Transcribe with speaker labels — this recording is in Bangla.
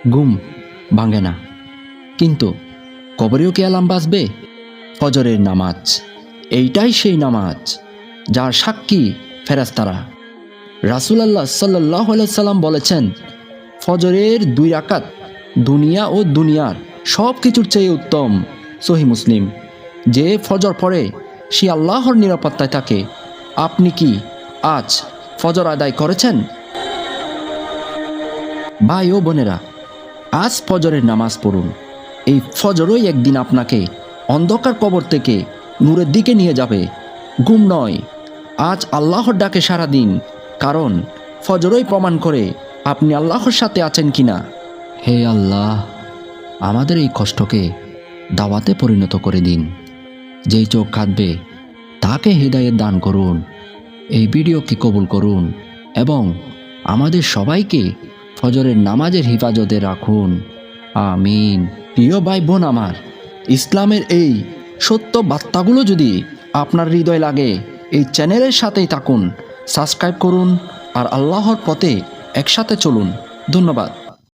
Speaker 1: ঘুম ভাঙে না, কিন্তু কবরেও কি অ্যালার্ম বাজবে? ফজরের নামাজ, এইটাই সেই নামাজ যার সাক্ষী ফেরেশতারা। রাসূলুল্লাহ সাল্লাল্লাহু আলাইহি সাল্লাম বলেছেন, ফজরের 2 রাকাত দুনিয়া ও দুনিয়ার সব কিছুর চেয়ে উত্তম। সহিহ মুসলিম। যে ফজর পড়ে সে আল্লাহর নিরাপত্তায় থাকে। আপনি কি আজ ফজর আদায় করেছেন? ভাই ও বোনেরা, আজ ফজরের নামাজ পড়ুন। এই ফজরই একদিন আপনাকে অন্ধকার কবর থেকে নূরের দিকে নিয়ে যাবে। ঘুম নয়, আজ আল্লাহর ডাকে সাড়া দিন, কারণ ফজরই প্রমাণ করে আপনি আল্লাহর সাথে আছেন কিনা। হে আল্লাহ, আমাদের এই কষ্টকে দাওয়াতে পরিণত করে দিন। যেই চোখ কাঁদবে তাকে হৃদায়ত দান করুন। এই ভিডিওকে কবুল করুন এবং আমাদের সবাইকে ফজরের নামাজের হেফাজতে রাখুন। আমিন। প্রিয় ভাই বোন আমার, ইসলামের এই সত্য বার্তাগুলো যদি আপনার হৃদয় লাগে, এই চ্যানেলের সাথেই থাকুন, সাবস্ক্রাইব করুন আর আল্লাহর পথে একসাথে চলুন। ধন্যবাদ।